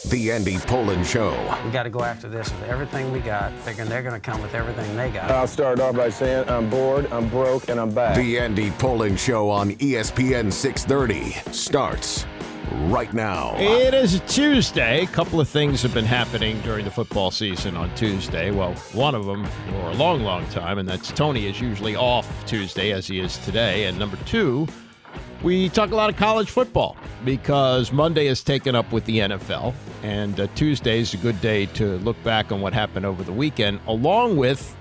The Andy Poland Show. We got to go after this with everything we got, figuring they're going to come with everything they got. I'll start off by saying I'm bored, I'm broke, and I'm back. The Andy Poland Show on ESPN 630 starts right now. It is a Tuesday. A couple of things have been happening during the football season on Tuesday. Well, one of them for a long, long time, and that's Tony is usually off Tuesday as he is today. And number two, we talk a lot of college football because Monday is taken up with the NFL, and Tuesday is a good day to look back on what happened over the weekend, along with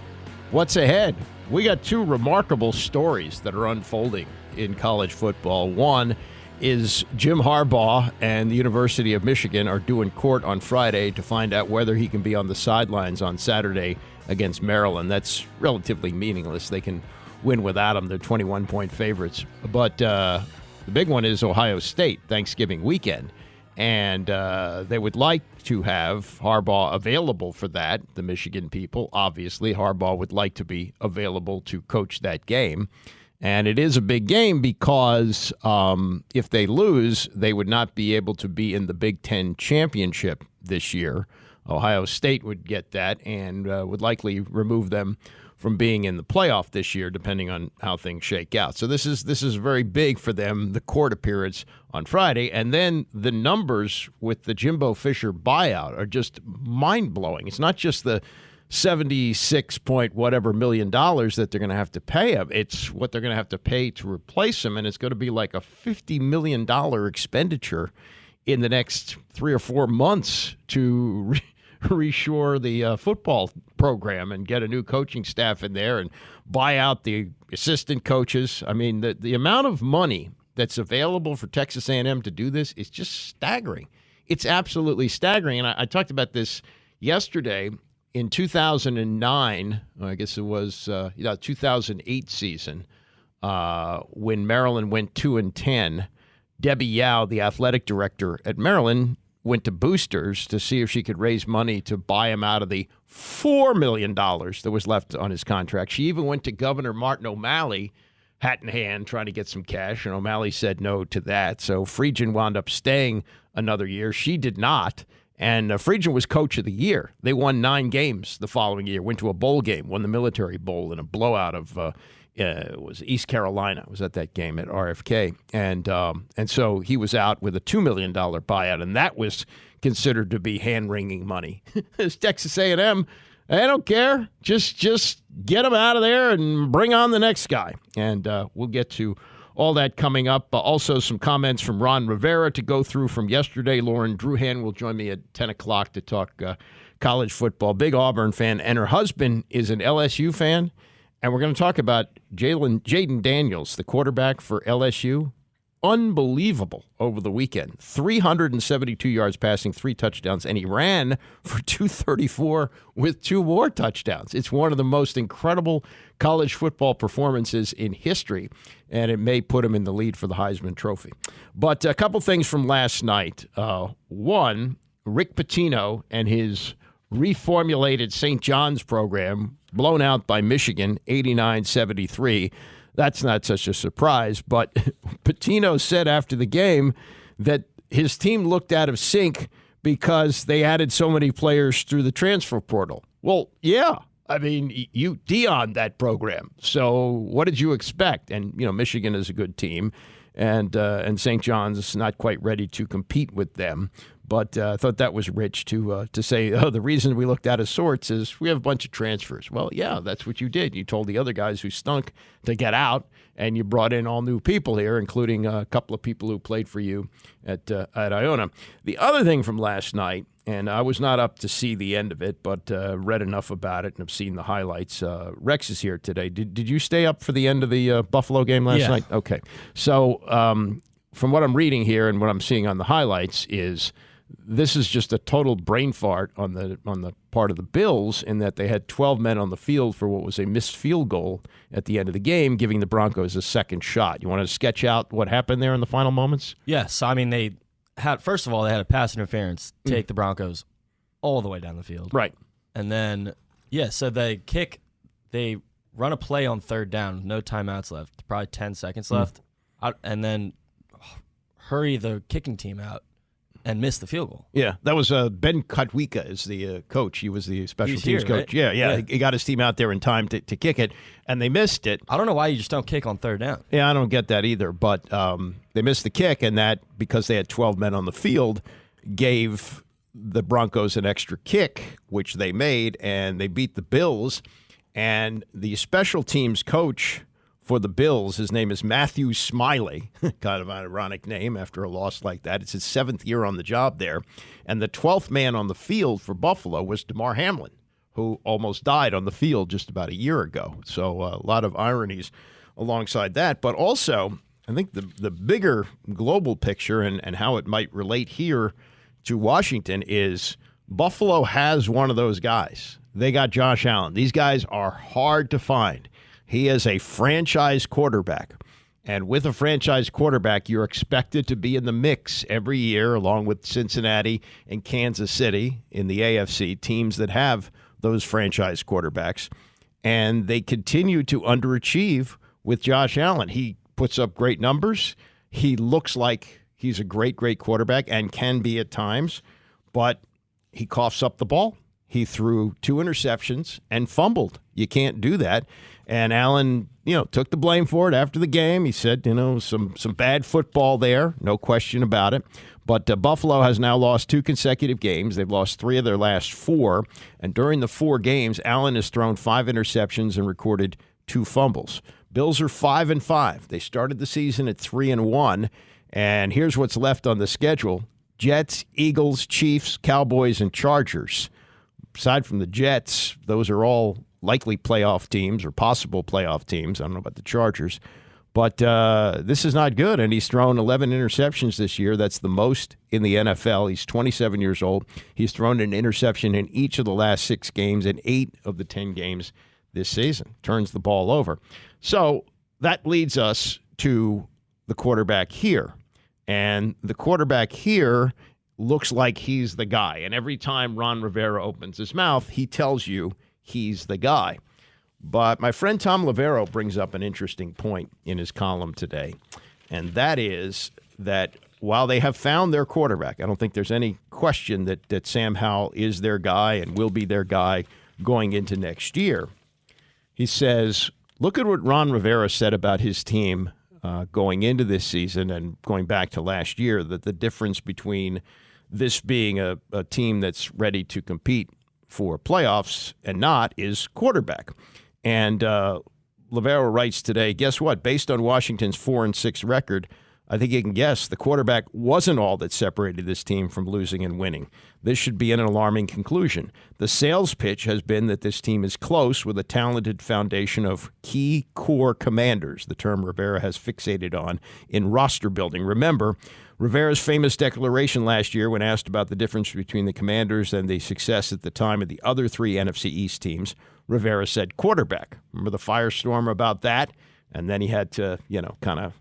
what's ahead. We got two remarkable stories that are unfolding in college football. One is Jim Harbaugh and the University of Michigan are due in court on Friday to find out whether he can be on the sidelines on Saturday against Maryland. That's relatively meaningless. They can win without him. They're 21-point favorites. But the big one is Ohio State, Thanksgiving weekend. And they would like to have Harbaugh available for that, the Michigan people. Obviously, Harbaugh would like to be available to coach that game. And it is a big game because if they lose, they would not be able to be in the Big Ten championship this year. Ohio State would get that and would likely remove them from being in the playoff this year, depending on how things shake out. So this is very big for them, the court appearance on Friday. And then the numbers with the Jimbo Fisher buyout are just mind-blowing. It's not just the 76 point whatever $1 million that they're going to have to pay him. It's what they're going to have to pay to replace him, and it's going to be like a $50 million expenditure in the next 3 or 4 months to reshore the football program and get a new coaching staff in there and buy out the assistant coaches. I mean, the amount of money that's available for Texas A&M to do this is just staggering. It's absolutely staggering. And I talked about this yesterday. In 2009, I guess it was 2008 season, when Maryland went 2-10, Debbie Yao, the athletic director at Maryland, went to Boosters to see if she could raise money to buy him out of the $4 million that was left on his contract. She even went to Governor Martin O'Malley, hat in hand, trying to get some cash, and O'Malley said no to that. So Friedgen wound up staying another year. She did not. And Friedgen was coach of the year. They won 9 games the following year, went to a bowl game, won the Military Bowl in a blowout of it was East Carolina. I was at that game at RFK. And so he was out with a $2 million buyout, and that was considered to be hand-wringing money. It's Texas A&M. They don't care. Just get him out of there and bring on the next guy. And we'll get to all that coming up. Also, some comments from Ron Rivera to go through from yesterday. Lauren Druhan will join me at 10 o'clock to talk college football. Big Auburn fan, and her husband is an LSU fan. And we're going to talk about Jaden Daniels, the quarterback for LSU. Unbelievable over the weekend. 372 yards passing, 3 touchdowns, and he ran for 234 with 2 more touchdowns. It's one of the most incredible college football performances in history, and it may put him in the lead for the Heisman Trophy. But a couple things from last night. One, Rick Pitino and his reformulated St. John's program blown out by Michigan, 89-73. That's not such a surprise, but Pitino said after the game that his team looked out of sync because they added so many players through the transfer portal. Well, yeah. I mean, you Deion that program. So what did you expect? And, Michigan is a good team, and St. John's is not quite ready to compete with them. But I thought that was rich to say, the reason we looked out of sorts is we have a bunch of transfers. Well, yeah, that's what you did. You told the other guys who stunk to get out, and you brought in all new people here, including a couple of people who played for you at Iona. The other thing from last night, and I was not up to see the end of it, but read enough about it and have seen the highlights. Rex is here today. Did you stay up for the end of the Buffalo game last night? Okay. So from what I'm reading here and what I'm seeing on the highlights is this is just a total brain fart on the part of the Bills in that they had 12 men on the field for what was a missed field goal at the end of the game, giving the Broncos a second shot. You want to sketch out what happened there in the final moments? Yes. I mean, they had a pass interference take the Broncos all the way down the field. Right. And then, so they run a play on 3rd down, no timeouts left, probably 10 seconds left, and then hurry the kicking team out. and missed the field goal. Yeah, that was Ben Kutwika is the coach. He was the special teams here, coach. right? Yeah. He got his team out there in time to kick it, and they missed it. I don't know why you just don't kick on third down. Yeah, I don't get that either. But they missed the kick, and that, because they had 12 men on the field, gave the Broncos an extra kick, which they made, and they beat the Bills. And the special teams coach for the Bills, his name is Matthew Smiley, kind of an ironic name after a loss like that. It's his 7th year on the job there. And the 12th man on the field for Buffalo was DeMar Hamlin, who almost died on the field just about a year ago. So a lot of ironies alongside that. But also, I think the bigger global picture and how it might relate here to Washington is Buffalo has one of those guys. They got Josh Allen. These guys are hard to find. He is a franchise quarterback. And with a franchise quarterback, you're expected to be in the mix every year, along with Cincinnati and Kansas City in the AFC, teams that have those franchise quarterbacks. And they continue to underachieve with Josh Allen. He puts up great numbers. He looks like he's a great, great quarterback and can be at times, but he coughs up the ball. He threw 2 interceptions and fumbled. You can't do that. And Allen, took the blame for it after the game. He said, some bad football there, no question about it. But Buffalo has now lost 2 consecutive games. They've lost 3 of their last 4. And during the 4 games, Allen has thrown 5 interceptions and recorded 2 fumbles. Bills are 5-5. They started the season at 3-1. And here's what's left on the schedule: Jets, Eagles, Chiefs, Cowboys, and Chargers. Aside from the Jets, those are all likely playoff teams or possible playoff teams. I don't know about the Chargers. But this is not good, and he's thrown 11 interceptions this year. That's the most in the NFL. He's 27 years old. He's thrown an interception in each of the last 6 games and 8 of the 10 games this season. Turns the ball over. So that leads us to the quarterback here. And the quarterback here looks like he's the guy. And every time Ron Rivera opens his mouth, he tells you he's the guy. But my friend Tom Lavero brings up an interesting point in his column today, and that is that while they have found their quarterback, I don't think there's any question that Sam Howell is their guy and will be their guy going into next year. He says, look at what Ron Rivera said about his team going into this season and going back to last year, that the difference between this being a team that's ready to compete for playoffs and not is quarterback. And Lavero writes today, guess what? Based on Washington's 4-6 record, I think you can guess the quarterback wasn't all that separated this team from losing and winning. This should be an alarming conclusion. The sales pitch has been that this team is close with a talented foundation of key core commanders, the term Rivera has fixated on, in roster building. Remember, Rivera's famous declaration last year when asked about the difference between the Commanders and the success at the time of the other 3 NFC East teams, Rivera said quarterback. Remember the firestorm about that? And then he had to, kind of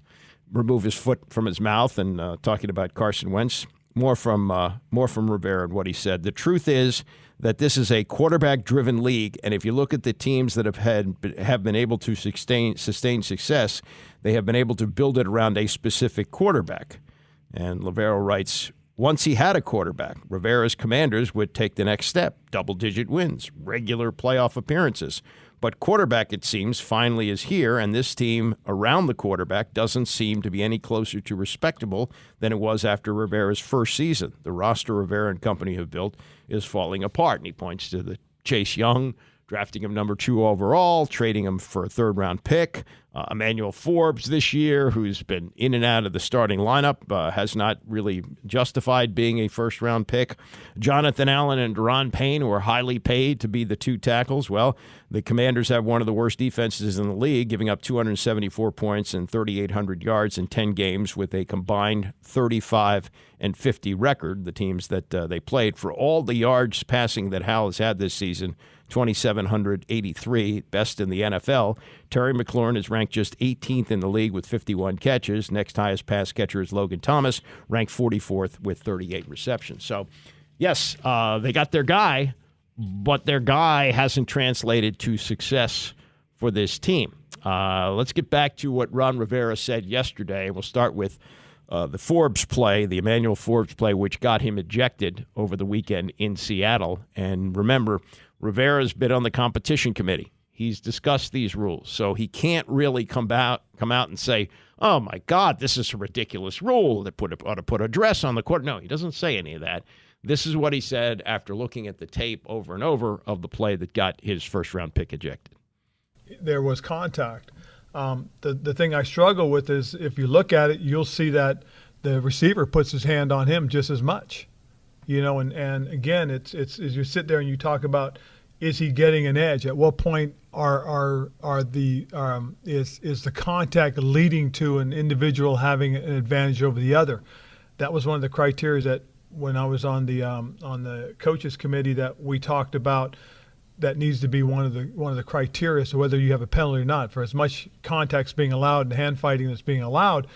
remove his foot from his mouth and talking about Carson Wentz. More from Rivera and what he said. The truth is that this is a quarterback-driven league, and if you look at the teams that have been able to sustain success, they have been able to build it around a specific quarterback. And Lavero writes, once he had a quarterback, Rivera's Commanders would take the next step, double-digit wins, regular playoff appearances. But quarterback, it seems, finally is here, and this team around the quarterback doesn't seem to be any closer to respectable than it was after Rivera's first season. The roster Rivera and company have built is falling apart, and he points to the Chase Young, drafting him number 2 overall, trading him for a 3rd-round pick. Emmanuel Forbes this year, who's been in and out of the starting lineup, has not really justified being a first-round pick. Jonathan Allen and Deron Payne, who are highly paid to be the 2 tackles. Well, the Commanders have one of the worst defenses in the league, giving up 274 points and 3,800 yards in 10 games with a combined 35-50 record, the teams that they played. For all the yards passing that Howell has had this season, 2,783, best in the NFL. Terry McLaurin is ranked just 18th in the league with 51 catches. Next highest pass catcher is Logan Thomas, ranked 44th with 38 receptions. So, yes, they got their guy, but their guy hasn't translated to success for this team. Let's get back to what Ron Rivera said yesterday. We'll start with the Forbes play, the Emmanuel Forbes play, which got him ejected over the weekend in Seattle. And remember, Rivera's been on the competition committee. He's discussed these rules, so he can't really come out and say, "Oh my God, this is a ridiculous rule that ought to put a dress on the court." No, he doesn't say any of that. This is what he said after looking at the tape over and over of the play that got his first-round pick ejected. There was contact. The thing I struggle with is if you look at it, you'll see that the receiver puts his hand on him just as much, and again, it's as you sit there and you talk about, is he getting an edge? At what point is the contact leading to an individual having an advantage over the other? That was one of the criteria that when I was on the coaches committee that we talked about. That needs to be one of the criteria, so whether you have a penalty or not. For as much contact's being allowed and hand fighting that's being allowed,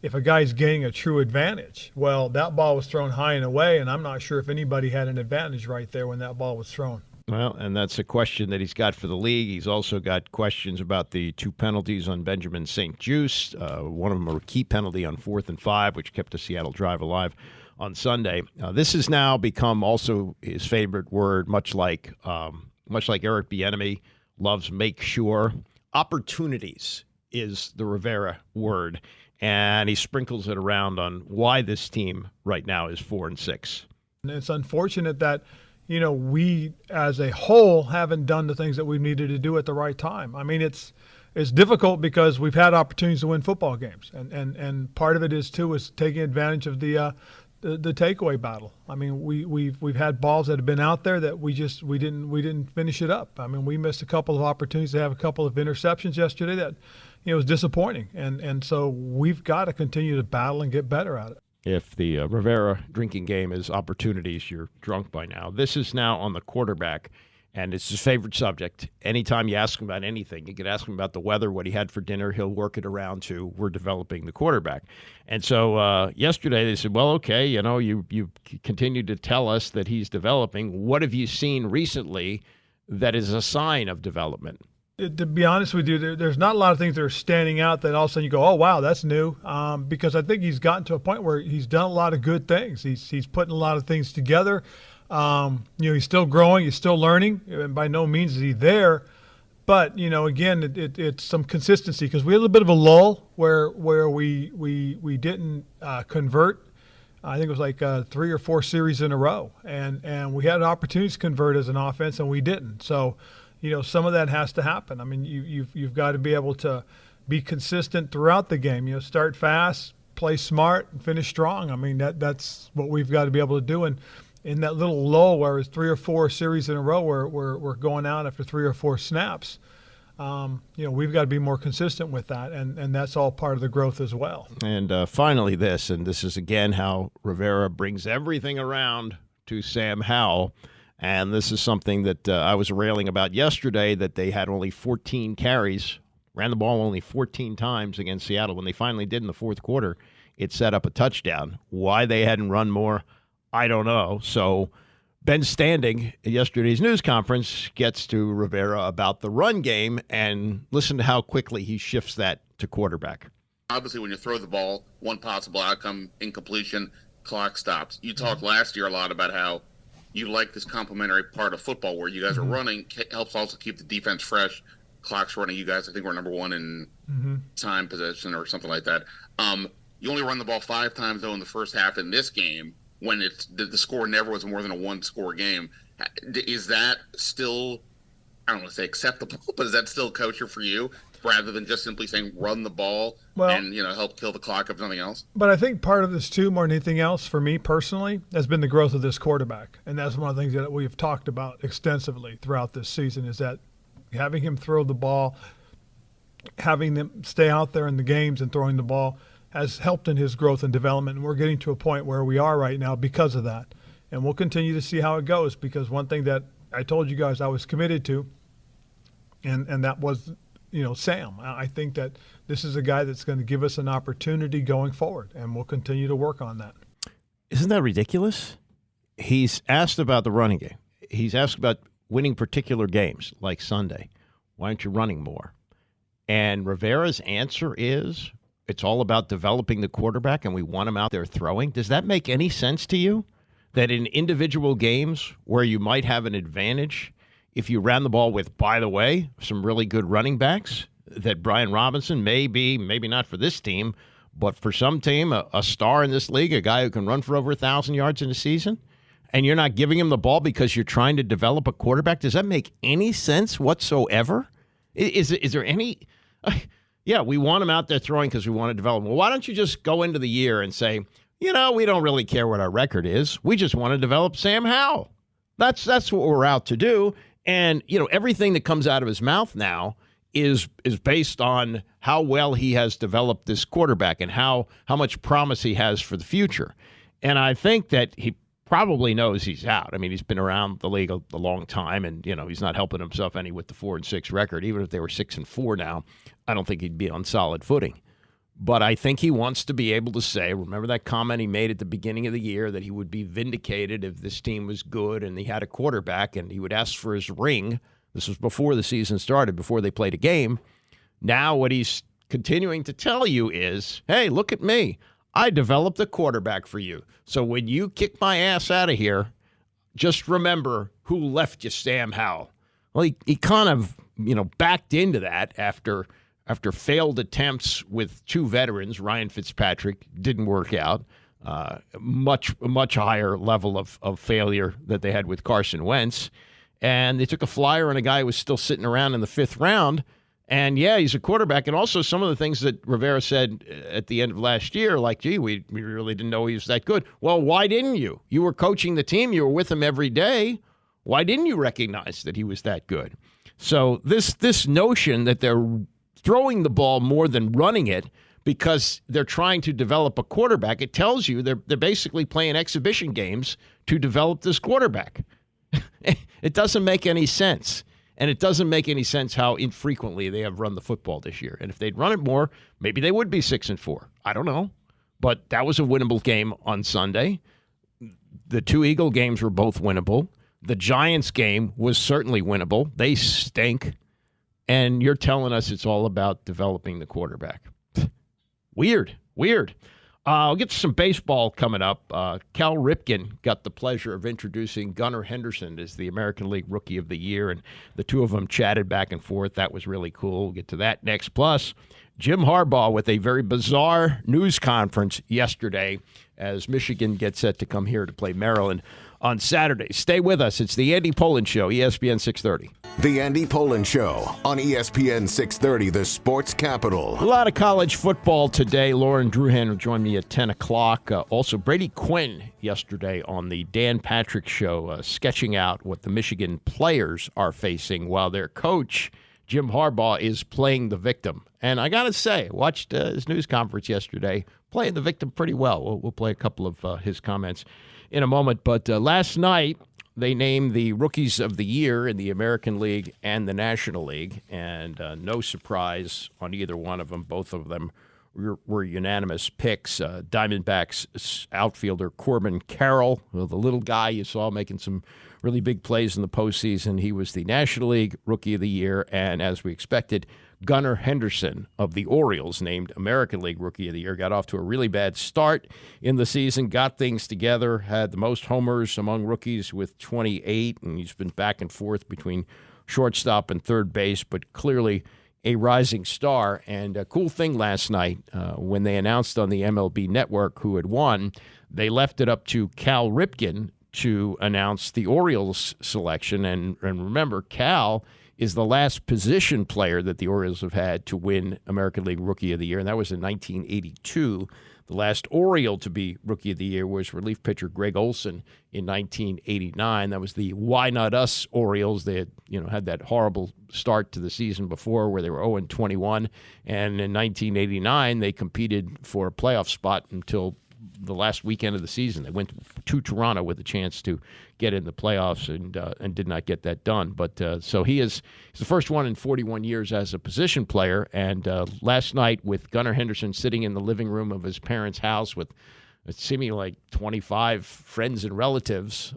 if a guy's gaining a true advantage, well, that ball was thrown high and away, and I'm not sure if anybody had an advantage right there when that ball was thrown. Well, and that's a question that he's got for the league. He's also got questions about the 2 penalties on Benjamin St. Juste. One of them a key penalty on 4th and 5, which kept the Seattle drive alive on Sunday. This has now become also his favorite word, much like Eric Bieniemy loves make sure. Opportunities is the Rivera word, and he sprinkles it around on why this team right now is 4-6. And it's unfortunate that, we as a whole haven't done the things that we needed to do at the right time. I mean, it's difficult because we've had opportunities to win football games, and part of it is taking advantage of the takeaway battle. I mean, we've had balls that have been out there that we didn't finish it up. I mean, we missed a couple of opportunities to have a couple of interceptions yesterday that was disappointing, and so we've got to continue to battle and get better at it. If the Rivera drinking game is opportunities, you're drunk by now. This is now on the quarterback, and it's his favorite subject. Anytime you ask him about anything, you could ask him about the weather, what he had for dinner, he'll work it around to we're developing the quarterback. And so yesterday they said, well, okay, you continue to tell us that he's developing. What have you seen recently that is a sign of development? To be honest with you, there's not a lot of things that are standing out that all of a sudden you go, oh, wow, that's new. Because I think he's gotten to a point where he's done a lot of good things. He's putting a lot of things together. He's still growing, he's still learning, and by no means is he there. But, again, it's some consistency because we had a little bit of a lull where we didn't convert. I think it was like 3 or 4 series in a row. And we had opportunities to convert as an offense, and we didn't. So, some of that has to happen. I mean, you've got to be able to be consistent throughout the game. Start fast, play smart, and finish strong. I mean, that's what we've got to be able to do. And in that little lull where it's 3 or 4 series in a row where we're going out after 3 or 4 snaps, we've got to be more consistent with that, and that's all part of the growth as well. And finally this is again how Rivera brings everything around to Sam Howell, and this is something that I was railing about yesterday, that they had only 14 carries, ran the ball only 14 times against Seattle. When they finally did in the fourth quarter, it set up a touchdown. Why they hadn't run more, I don't know. So Ben Standing at yesterday's news conference gets to Rivera about the run game, and listen to how quickly he shifts that to quarterback. Obviously, when you throw the ball, one possible outcome, incompletion, clock stops. You talked last year a lot about how you like this complementary part of football where you guys are running, helps also keep the defense fresh. Clock's running. You guys, I think, we're number 1 in time possession or something like that. You only run the ball 5 times, though, in the first half in this game, when it's the score never was more than a 1-score game. Is that still, I don't want to say acceptable, but is that still kosher for you, rather than just simply saying run the ball and help kill the clock if nothing else? But I think part of this too, more than anything else, for me personally, has been the growth of this quarterback, and that's one of the things that we've talked about extensively throughout this season, is that having him throw the ball, having them stay out there in the games and throwing the ball has helped in his growth and development. And we're getting to a point where we are right now because of that. And we'll continue to see how it goes, because one thing that I told you guys I was committed to, and that was, Sam. I think that this is a guy that's going to give us an opportunity going forward, and we'll continue to work on that. Isn't that ridiculous? He's asked about the running game. He's asked about winning particular games like Sunday. Why aren't you running more? And Rivera's answer is, it's all about developing the quarterback and we want him out there throwing. Does that make any sense to you? That in individual games where you might have an advantage, if you ran the ball with, by the way, some really good running backs, that Brian Robinson may be, maybe not for this team, but for some team, a star in this league, a guy who can run for over 1,000 yards in a season, and you're not giving him the ball because you're trying to develop a quarterback? Does that make any sense whatsoever? Is there any yeah, we want him out there throwing because we want to develop him. Well, why don't you just go into the year and say, we don't really care what our record is. We just want to develop Sam Howell. That's what we're out to do. And, everything that comes out of his mouth now is based on how well he has developed this quarterback and how much promise he has for the future. And I think that he probably knows he's out. I mean, he's been around the league a long time, and, he's not helping himself any with the 4-6 record. Even if they were 6-4 now, I don't think he'd be on solid footing. But I think he wants to be able to say, remember that comment he made at the beginning of the year that he would be vindicated if this team was good and he had a quarterback and he would ask for his ring. This was before the season started, before they played a game. Now what he's continuing to tell you is, hey, look at me. I developed a quarterback for you. So when you kick my ass out of here, just remember who left you, Sam Howell. Well, he kind of, backed into that after failed attempts with two veterans. Ryan Fitzpatrick didn't work out. Much higher level of failure that they had with Carson Wentz. And they took a flyer on a guy who was still sitting around in the 5th round. And, yeah, he's a quarterback. And also some of the things that Rivera said at the end of last year, like, gee, we really didn't know he was that good. Well, why didn't you? You were coaching the team. You were with him every day. Why didn't you recognize that he was that good? So this notion that they're throwing the ball more than running it because they're trying to develop a quarterback, it tells you they're basically playing exhibition games to develop this quarterback. It doesn't make any sense. And it doesn't make any sense how infrequently they have run the football this year. And if they'd run it more, maybe they would be 6-4. I don't know. But that was a winnable game on Sunday. The two Eagle games were both winnable. The Giants game was certainly winnable. They stink. And you're telling us it's all about developing the quarterback. Weird. I'll get to some baseball coming up. Cal Ripken got the pleasure of introducing Gunnar Henderson as the American League Rookie of the Year, and the two of them chatted back and forth. That was really cool. We'll get to that next. Plus, Jim Harbaugh with a very bizarre news conference yesterday as Michigan gets set to come here to play Maryland on Saturday. Stay with us. It's the Andy Pollin Show, ESPN 630. The Andy Pollin Show on ESPN 630, the sports capital. A lot of college football today. Lauren Druhan will join me at 10 o'clock. Also, Brady Quinn yesterday on the Dan Patrick Show, sketching out what the Michigan players are facing while their coach, Jim Harbaugh, is playing the victim. And I got to say, watched his news conference yesterday, playing the victim pretty well. We'll play a couple of his comments in a moment. But last night, they named the Rookies of the Year in the American League and the National League, and no surprise on either one of them. Both of them were unanimous picks. Diamondbacks outfielder Corbin Carroll, the little guy you saw making some really big plays in the postseason. He was the National League Rookie of the Year, and as we expected, Gunnar Henderson of the Orioles, named American League Rookie of the Year, got off to a really bad start in the season, got things together, had the most homers among rookies with 28, and he's been back and forth between shortstop and third base, but clearly a rising star. And a cool thing last night, when they announced on the MLB Network who had won, they left it up to Cal Ripken to announce the Orioles selection. And remember, Cal is the last position player that the Orioles have had to win American League Rookie of the Year, and that was in 1982. The last Oriole to be Rookie of the Year was relief pitcher Greg Olson in 1989. That was the Why Not Us Orioles. They had that horrible start to the season before where they were 0-21, and in 1989 they competed for a playoff spot until the last weekend of the season. They went to Toronto with a chance to get in the playoffs and did not get that done. But so he's the first one in 41 years as a position player. And last night, with Gunnar Henderson sitting in the living room of his parents' house with seemingly like 25 friends and relatives,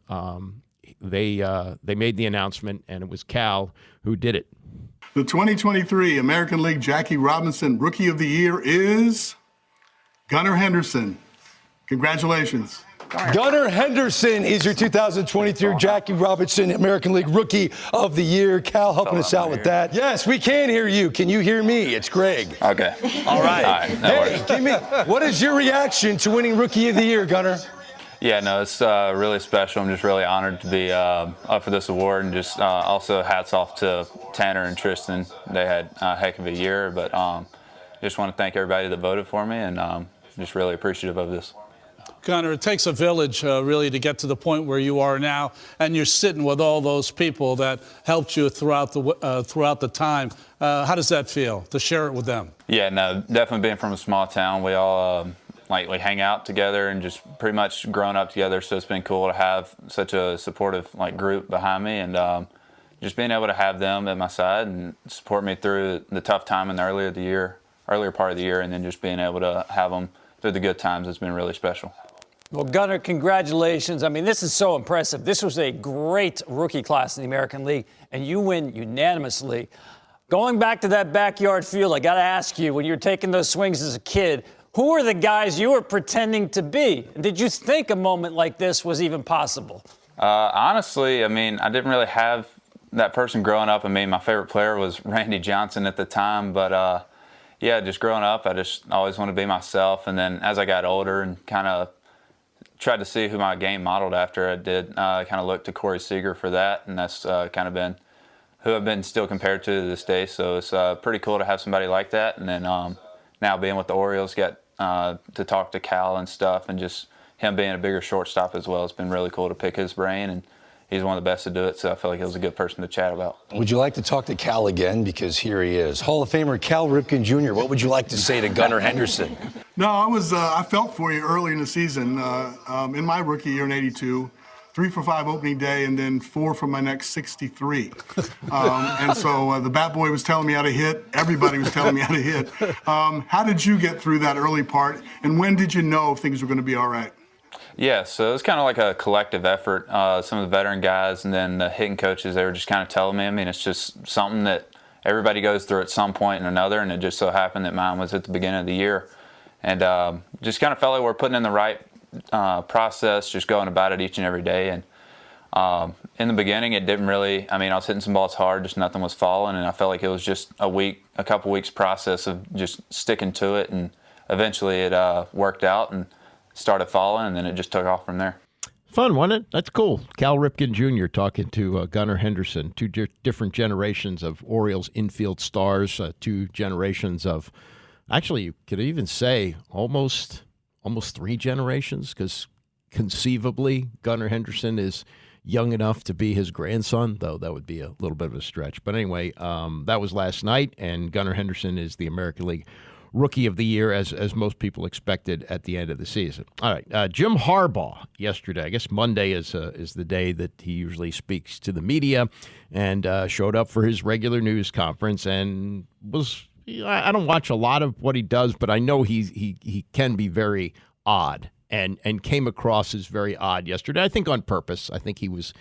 they made the announcement, and it was Cal who did it. The 2023 American League Jackie Robinson Rookie of the Year is Gunnar Henderson, congratulations. Gunnar Henderson is your 2023 Jackie Robinson American League Rookie of the Year. Cal helping us out with that. Yes, we can hear you. Can you hear me? It's Greg. Okay. All right. Hey, give me, what is your reaction to winning Rookie of the Year, Gunnar? Yeah, no, it's really special. I'm just really honored to be up for this award, and just also hats off to Tanner and Tristan. They had a heck of a year, but just want to thank everybody that voted for me, and just really appreciative of this. Gunnar, it takes a village really to get to the point where you are now, and you're sitting with all those people that helped you throughout the time. How does that feel to share it with them? Yeah, no, definitely being from a small town, we all we hang out together and just pretty much grown up together. So it's been cool to have such a supportive group behind me, and just being able to have them at my side and support me through the tough time in the earlier part of the year, and then just being able to have them through the good times has been really special. Well, Gunnar, congratulations. I mean, this is so impressive. This was a great rookie class in the American League, and you win unanimously. Going back to that backyard field, I got to ask you, when you were taking those swings as a kid, who were the guys you were pretending to be? Did you think a moment like this was even possible? Honestly, I mean, I didn't really have that person growing up. I mean, my favorite player was Randy Johnson at the time, but yeah, just growing up, I just always wanted to be myself. And then as I got older and kind of tried to see who my game modeled after, I did kind of look to Corey Seager for that, and that's kind of been who I've been still compared to this day. So it's pretty cool to have somebody like that. And then now being with the Orioles, get to talk to Cal and stuff, and just him being a bigger shortstop as well. It's been really cool to pick his brain, and he's one of the best to do it, so I feel like he was a good person to chat about. Would you like to talk to Cal again? Because here he is. Hall of Famer Cal Ripken Jr., what would you like to say to Gunnar Henderson? No, I felt for you early in the season. In my rookie year in '82, 3 for 5 opening day, and then 4 for my next 63. And so the bat boy was telling me how to hit. Everybody was telling me how to hit. How did you get through that early part, and when did you know things were going to be all right? Yeah, so it was kind of like a collective effort. Some of the veteran guys and then the hitting coaches, they were just kind of telling me. I mean, it's just something that everybody goes through at some point or another, and it just so happened that mine was at the beginning of the year. And just kind of felt like we're putting in the right process, just going about it each and every day. And in the beginning, it didn't really, I mean, I was hitting some balls hard, just nothing was falling, and I felt like it was just a couple weeks process of just sticking to it, and eventually it worked out and started falling, and then it just took off from there. Fun, wasn't it? That's cool. Cal Ripken Jr. talking to Gunnar Henderson, two different generations of Orioles infield stars, 2 generations of, actually, you could even say almost 3 generations, because conceivably Gunnar Henderson is young enough to be his grandson, though that would be a little bit of a stretch. But anyway, that was last night, and Gunnar Henderson is the American League Rookie of the Year, as most people expected at the end of the season. All right, Jim Harbaugh yesterday, I guess Monday is the day that he usually speaks to the media, and showed up for his regular news conference, and was, I don't watch a lot of what he does, but I know he can be very odd, and came across as very odd yesterday. I think on purpose. I think he was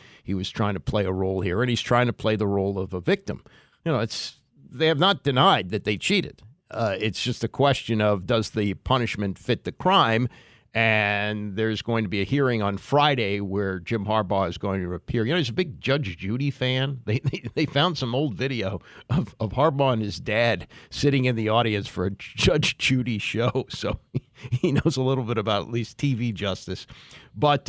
trying to play a role here, and he's trying to play the role of a victim. You know, they have not denied that they cheated. It's just a question of, does the punishment fit the crime? And there's going to be a hearing on Friday where Jim Harbaugh is going to appear. You know, he's a big Judge Judy fan. They found some old video of Harbaugh and his dad sitting in the audience for a Judge Judy show. So he knows a little bit about at least TV justice. But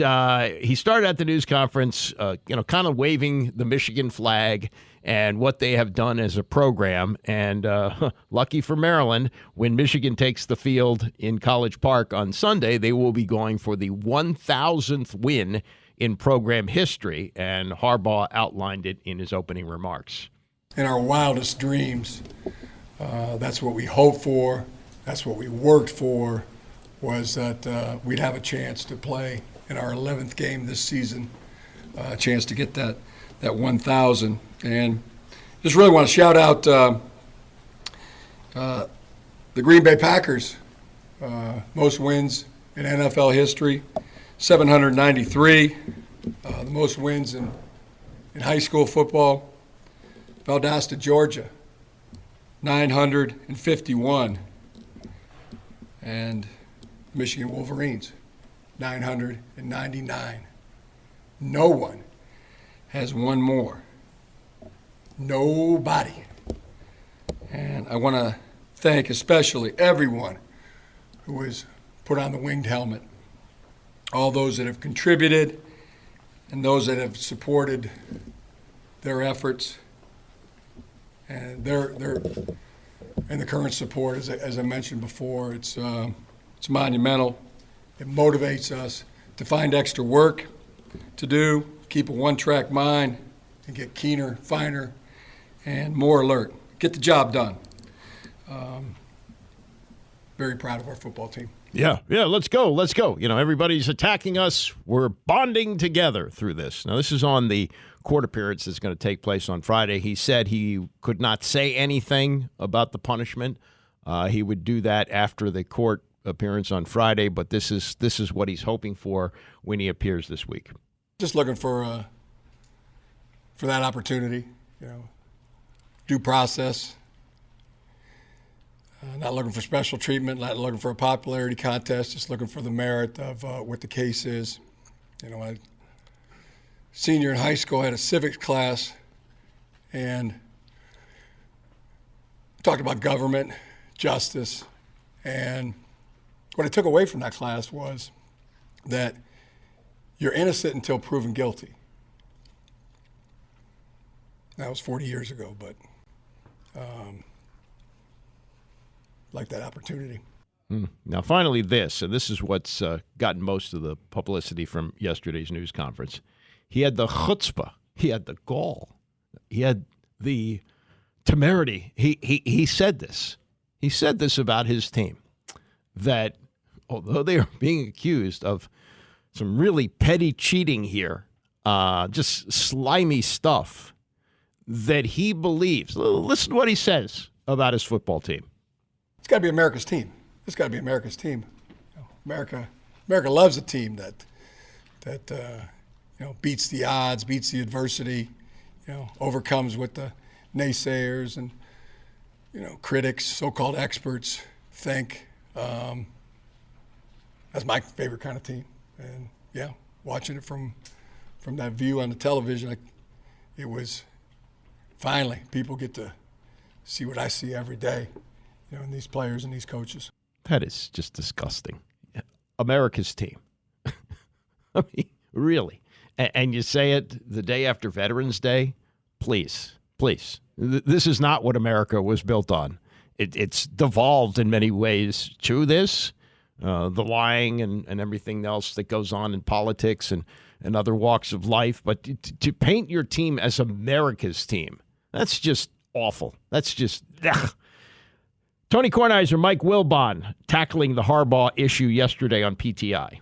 he started at the news conference, kind of waving the Michigan flag and what they have done as a program. And lucky for Maryland, when Michigan takes the field in College Park on Sunday, they will be going for the 1,000th win in program history. And Harbaugh outlined it in his opening remarks. In our wildest dreams, that's what we hoped for, that's what we worked for, was that we'd have a chance to play in our 11th game this season, a chance to get that 1,000. And just really want to shout out the Green Bay Packers, most wins in NFL history, 793, the most wins in high school football. Valdosta, Georgia, 951. And Michigan Wolverines, 999. No one has won more. Nobody. And I want to thank especially everyone who has put on the winged helmet, all those that have contributed and those that have supported their efforts and and the current support, as I mentioned before, it's monumental. It motivates us to find extra work to do, keep a one-track mind, and get keener, finer, and more alert. Get the job done. Very proud of our football team. Yeah, let's go. You know, everybody's attacking us. We're bonding together through this. Now, this is on the court appearance that's going to take place on Friday. He said he could not say anything about the punishment. He would do that after the court appearance on Friday, but this is what he's hoping for when he appears this week. Just looking for that opportunity, you know, due process. Not looking for special treatment, not looking for a popularity contest, just looking for the merit of what the case is. You know, senior in high school, I had a civics class and talked about government, justice, and what I took away from that class was that you're innocent until proven guilty. That was 40 years ago, but like that opportunity. Now, finally, this is what's gotten most of the publicity from yesterday's news conference. He had the chutzpah. He had the gall. He had the temerity. He said this. He said this about his team, that although they are being accused of some really petty cheating here, just slimy stuff, that he believes. Listen to what he says about his football team. It's got to be America's team. It's got to be America's team. You know, America loves a team that you know, beats the odds, beats the adversity, you know, overcomes what the naysayers and, you know, critics, so-called experts think. That's my favorite kind of team. And yeah, watching it from that view on the television, it was finally people get to see what I see every day, you know, in these players and these coaches. That is just disgusting. America's team. I mean, really. And you say it the day after Veterans Day? Please. This is not what America was built on. It's devolved in many ways to this, the lying and everything else that goes on in politics and other walks of life. But to paint your team as America's team, that's just awful. That's just... Ugh. Tony Kornheiser, Mike Wilbon tackling the Harbaugh issue yesterday on PTI.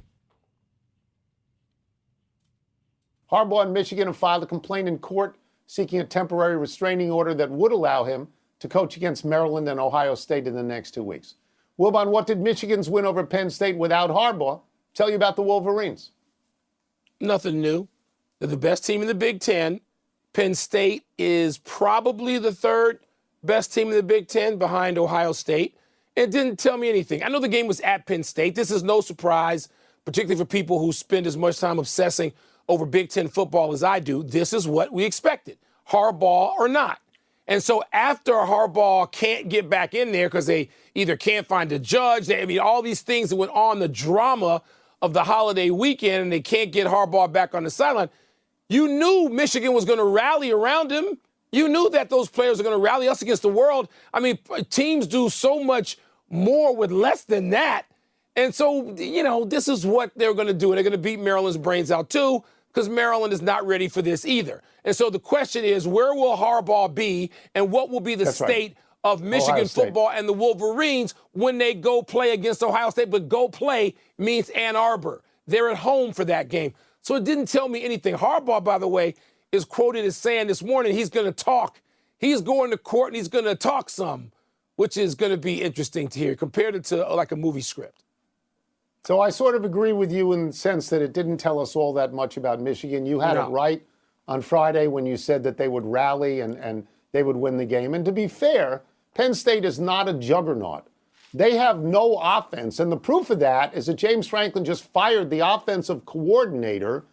Harbaugh and Michigan have filed a complaint in court seeking a temporary restraining order that would allow him to coach against Maryland and Ohio State in the next 2 weeks. Wilbon, what did Michigan's win over Penn State without Harbaugh tell you about the Wolverines? Nothing new. They're the best team in the Big Ten. Penn State is probably the third best team in the Big Ten behind Ohio State. It didn't tell me anything. I know the game was at Penn State. This is no surprise, particularly for people who spend as much time obsessing over Big Ten football as I do. This is what we expected, Harbaugh or not. And so after Harbaugh can't get back in there because they either can't find a judge, all these things that went on, the drama of the holiday weekend, and they can't get Harbaugh back on the sideline, you knew Michigan was going to rally around him. You knew that those players are going to rally us against the world. I mean, teams do so much more with less than that. And so, you know, this is what they're going to do. And they're going to beat Maryland's brains out, too, because Maryland is not ready for this either. And so the question is, where will Harbaugh be and what will be the state of Michigan football and the Wolverines when they go play against Ohio State? But go play means Ann Arbor. They're at home for that game. So it didn't tell me anything. Harbaugh, by the way, is quoted as saying this morning he's going to talk. He's going to court and he's going to talk some, which is going to be interesting to hear, compared it to like a movie script. So I sort of agree with you in the sense that it didn't tell us all that much about Michigan. You had it right on Friday when you said that they would rally and they would win the game. And to be fair, Penn State is not a juggernaut. They have no offense. And the proof of that is that James Franklin just fired the offensive coordinator,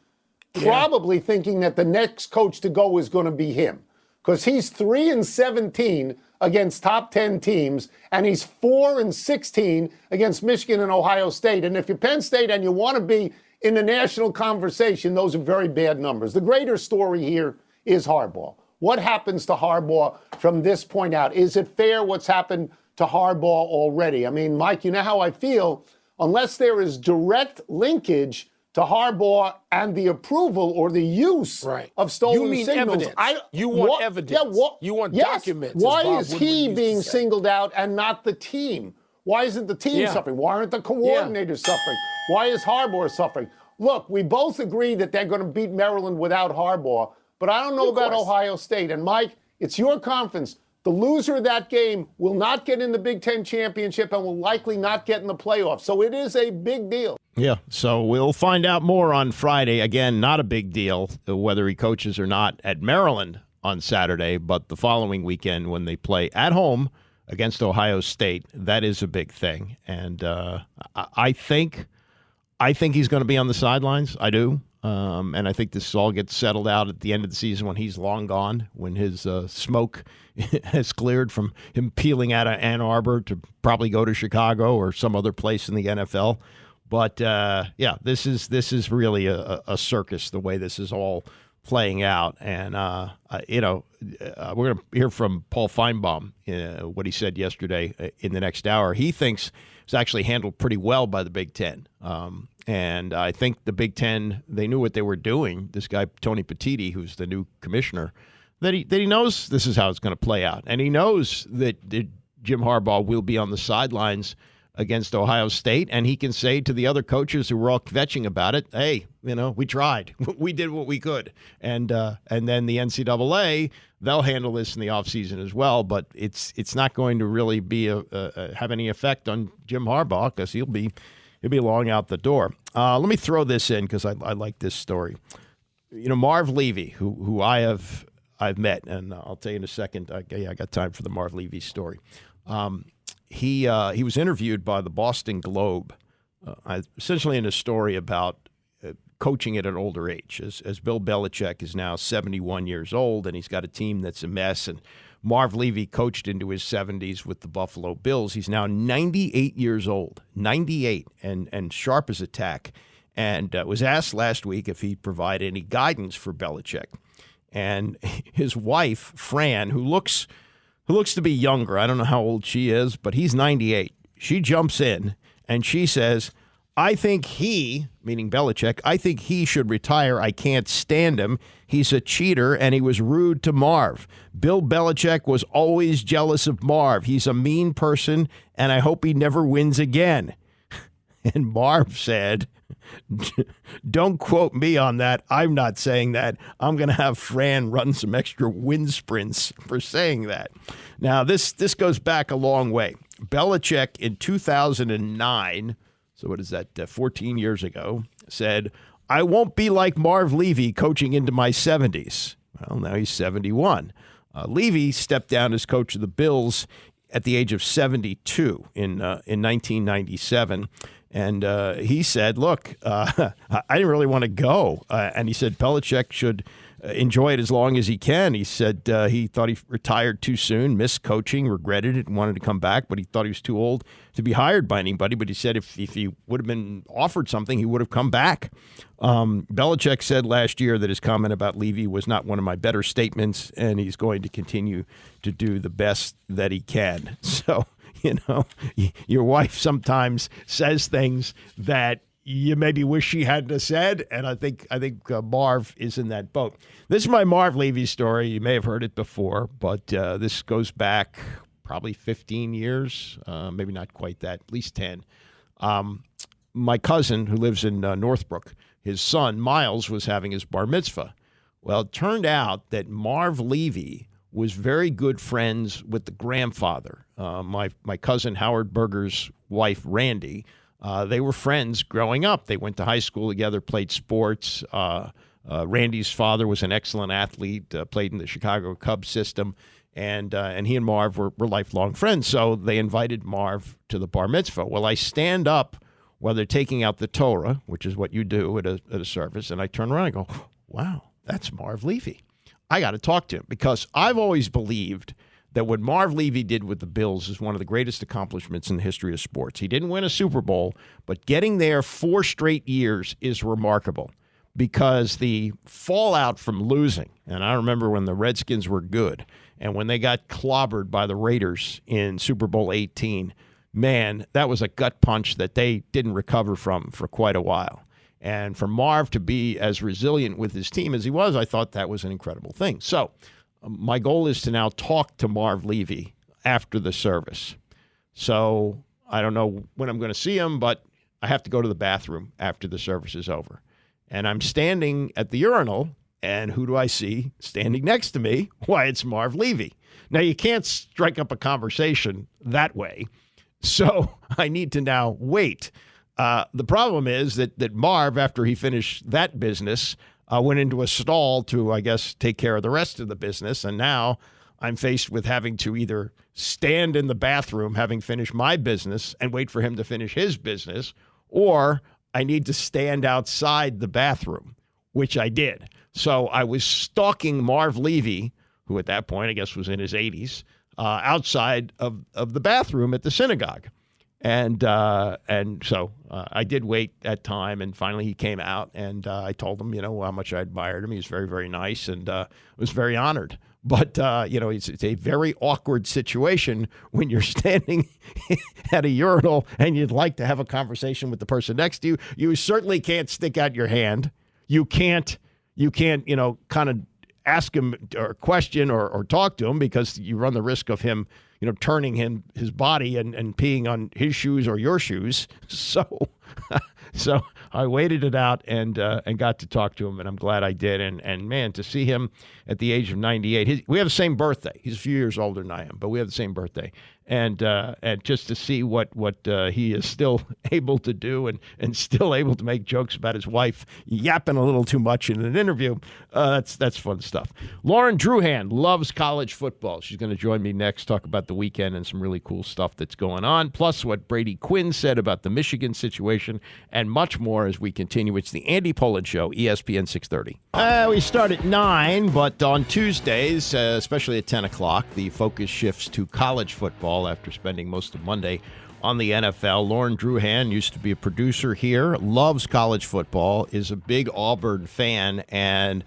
probably thinking that the next coach to go is going to be him. Because he's 3-17 against top 10 teams, and he's 4-16 against Michigan and Ohio State. And if you're Penn State and you want to be in the national conversation, those are very bad numbers. The greater story here is Harbaugh. What happens to Harbaugh from this point out? Is it fair what's happened to Harbaugh already? I mean, Mike, you know how I feel. Unless there is direct linkage to Harbaugh and the approval or the use of stolen signals. Evidence. You want evidence. You want documents. Why is he being singled out and not the team? Why isn't the team suffering? Why aren't the coordinators suffering? Why is Harbaugh suffering? Look, we both agree that they're going to beat Maryland without Harbaugh, but I don't know about Ohio State. And Mike, it's your conference. The loser of that game will not get in the Big Ten championship and will likely not get in the playoffs. So it is a big deal. Yeah, so we'll find out more on Friday. Again, not a big deal whether he coaches or not at Maryland on Saturday, but the following weekend when they play at home against Ohio State, that is a big thing. And I think he's going to be on the sidelines. I do. And I think this all gets settled out at the end of the season when he's long gone, when his smoke has cleared from him peeling out of Ann Arbor to probably go to Chicago or some other place in the NFL. But, this is really a circus, the way this is all playing out. And, we're going to hear from Paul Feinbaum, what he said yesterday in the next hour. He thinks it's actually handled pretty well by the Big Ten. And I think the Big Ten, they knew what they were doing. This guy, Tony Petitti, who's the new commissioner, that he knows this is how it's going to play out. And he knows that Jim Harbaugh will be on the sidelines against Ohio State, and he can say to the other coaches who were all kvetching about it, hey, we tried. We did what we could. And then the NCAA, they'll handle this in the offseason as well, but it's not going to really be have any effect on Jim Harbaugh because he'll be long out the door. Let me throw this in because I like this story. Marv Levy, who I've met, and I'll tell you in a second. I got time for the Marv Levy story. He was interviewed by the Boston Globe, essentially in a story about coaching at an older age, as Bill Belichick is now 71 years old, and he's got a team that's a mess. And Marv Levy coached into his 70s with the Buffalo Bills. He's now 98 years old, 98, and sharp as a tack. And was asked last week if he'd provide any guidance for Belichick. And his wife, Fran, who looks to be younger, I don't know how old she is, but he's 98. She jumps in and she says, I think he, meaning Belichick, I think he should retire. I can't stand him. He's a cheater, and he was rude to Marv. Bill Belichick was always jealous of Marv. He's a mean person, and I hope he never wins again. And Marv said, don't quote me on that. I'm not saying that. I'm going to have Fran run some extra wind sprints for saying that. Now, this goes back a long way. Belichick in 2009, so what is that, 14 years ago, said, I won't be like Marv Levy coaching into my 70s. Well, now he's 71. Levy stepped down as coach of the Bills at the age of 72 in 1997. And he said, look, I didn't really want to go. And he said Belichick should enjoy it as long as he can. He said he thought he retired too soon, missed coaching, regretted it, and wanted to come back, but he thought he was too old to be hired by anybody. But he said if he would have been offered something, he would have come back. Belichick said last year that his comment about Levy was not one of my better statements, and he's going to continue to do the best that he can. So, your wife sometimes says things that you maybe wish she hadn't have said, and I think Marv is in that boat. This is my Marv Levy story. You may have heard it before, but this goes back probably 15 years, maybe not quite that, at least 10. My cousin, who lives in Northbrook, his son, Miles, was having his bar mitzvah. Well, it turned out that Marv Levy was very good friends with the grandfather. My cousin Howard Berger's wife, Randy, they were friends growing up. They went to high school together, played sports. Randy's father was an excellent athlete, played in the Chicago Cubs system. And he and Marv were lifelong friends, so they invited Marv to the bar mitzvah. Well, I stand up while they're taking out the Torah, which is what you do at a service, and I turn around and go, wow, that's Marv Levy. I got to talk to him because I've always believed that what Marv Levy did with the Bills is one of the greatest accomplishments in the history of sports. He didn't win a Super Bowl, but getting there 4 straight years is remarkable because the fallout from losing, and I remember when the Redskins were good, and when they got clobbered by the Raiders in Super Bowl 18, man, that was a gut punch that they didn't recover from for quite a while. And for Marv to be as resilient with his team as he was, I thought that was an incredible thing. So my goal is to now talk to Marv Levy after the service. So I don't know when I'm going to see him, but I have to go to the bathroom after the service is over. And I'm standing at the urinal, and who do I see standing next to me? Why, it's Marv Levy. Now, you can't strike up a conversation that way, so I need to now wait. The problem is that Marv, after he finished that business, went into a stall to, I guess, take care of the rest of the business, and now I'm faced with having to either stand in the bathroom, having finished my business, and wait for him to finish his business, or I need to stand outside the bathroom, which I did. So I was stalking Marv Levy, who at that point I guess was in his 80s, outside of the bathroom at the synagogue. And so I did wait that time, and finally he came out, and I told him, how much I admired him. He was very, very nice, and was very honored. But, it's a very awkward situation when you're standing at a urinal and you'd like to have a conversation with the person next to you. You certainly can't stick out your hand. You can't, kind of ask him or question or talk to him because you run the risk of him, turning his body and peeing on his shoes or your shoes. So I waited it out and got to talk to him, and I'm glad I did. And man, to see him at the age of 98, we have the same birthday. He's a few years older than I am, but we have the same birthday. And just to see what he is still able to do and still able to make jokes about his wife yapping a little too much in an interview, that's fun stuff. Lauren Druhan loves college football. She's going to join me next, talk about the weekend and some really cool stuff that's going on, plus what Brady Quinn said about the Michigan situation and much more as we continue. It's the Andy Pollin Show, ESPN 630. We start at 9, but on Tuesdays, especially at 10 o'clock, the focus shifts to college football after spending most of Monday on the NFL. Lauren Druhan used to be a producer here, loves college football, is a big Auburn fan, and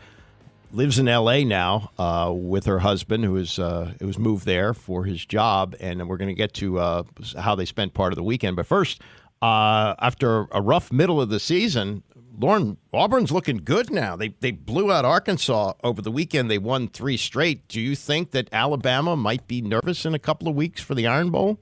lives in L.A. now with her husband, who was moved there for his job. And we're going to get to how they spent part of the weekend. But first, after a rough middle of the season, Lauren, Auburn's looking good now. They blew out Arkansas over the weekend. They won 3 straight. Do you think that Alabama might be nervous in a couple of weeks for the Iron Bowl?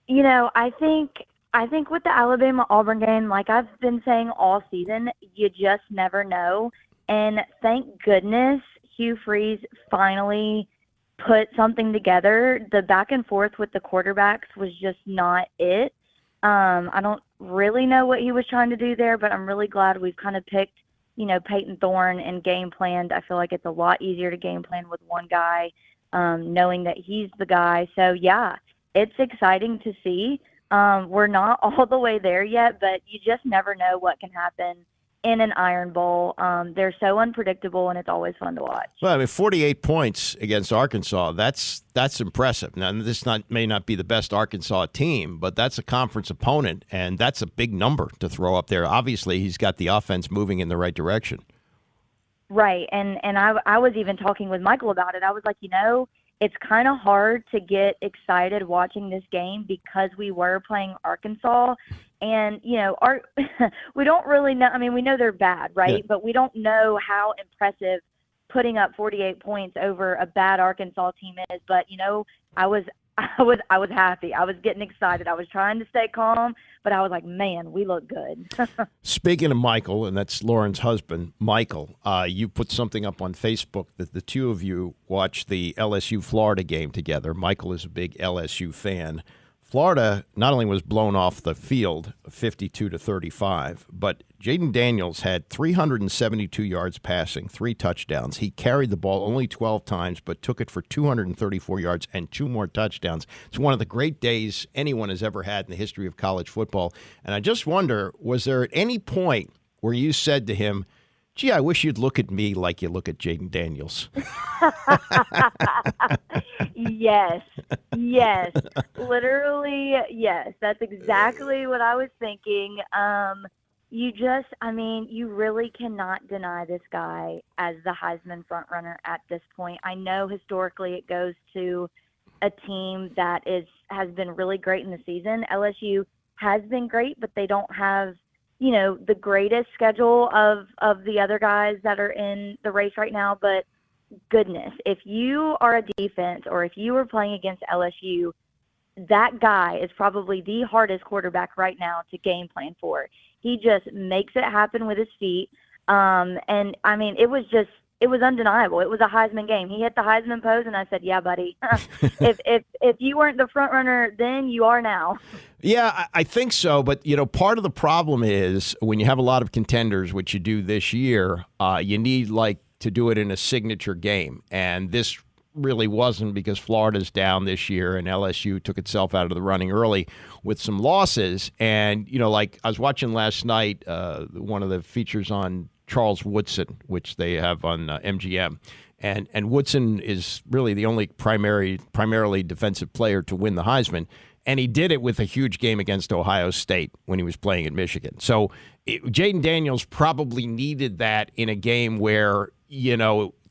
I think with the Alabama-Auburn game, like I've been saying all season, you just never know. And thank goodness Hugh Freeze finally put something together. The back and forth with the quarterbacks was just not it. I don't really know what he was trying to do there, but I'm really glad we've kind of picked, Peyton Thorne and game planned. I feel like it's a lot easier to game plan with one guy, knowing that he's the guy. So, yeah, it's exciting to see. We're not all the way there yet, but you just never know what can happen in an Iron Bowl. They're so unpredictable, and it's always fun to watch. Well, 48 points against Arkansas, that's impressive. Now, this may not be the best Arkansas team, but that's a conference opponent, and that's a big number to throw up there. Obviously, he's got the offense moving in the right direction. Right, and I was even talking with Michael about it. I was like, it's kind of hard to get excited watching this game because we were playing Arkansas. And, we don't really know. I mean, we know they're bad, right? Yeah. But we don't know how impressive putting up 48 points over a bad Arkansas team is. But, I was happy. I was getting excited. I was trying to stay calm, but I was like, man, we look good. Speaking of Michael, and that's Lauren's husband, Michael, you put something up on Facebook that the two of you watched the LSU-Florida game together. Michael is a big LSU fan. Florida not only was blown off the field 52-35, but Jaden Daniels had 372 yards passing, 3 touchdowns. He carried the ball only 12 times, but took it for 234 yards and 2 more touchdowns. It's one of the great days anyone has ever had in the history of college football. And I just wonder, was there at any point where you said to him, gee, I wish you'd look at me like you look at Jaden Daniels? Yes. Literally, yes. That's exactly what I was thinking. You really cannot deny this guy as the Heisman frontrunner at this point. I know historically it goes to a team that has been really great in the season. LSU has been great, but they don't have the greatest schedule of the other guys that are in the race right now. But goodness, if you are a defense or if you are playing against LSU, that guy is probably the hardest quarterback right now to game plan for. He just makes it happen with his feet. And I mean, it was undeniable. It was a Heisman game. He hit the Heisman pose, and I said, yeah, buddy, if you weren't the front runner, then you are now. Yeah, I think so. But, part of the problem is when you have a lot of contenders, which you do this year, you need to do it in a signature game. And this really wasn't, because Florida's down this year and LSU took itself out of the running early with some losses. And, I was watching last night one of the features on Charles Woodson, which they have on MGM. And Woodson is really the only primarily defensive player to win the Heisman. And he did it with a huge game against Ohio State when he was playing at Michigan. So Jaden Daniels probably needed that in a game where,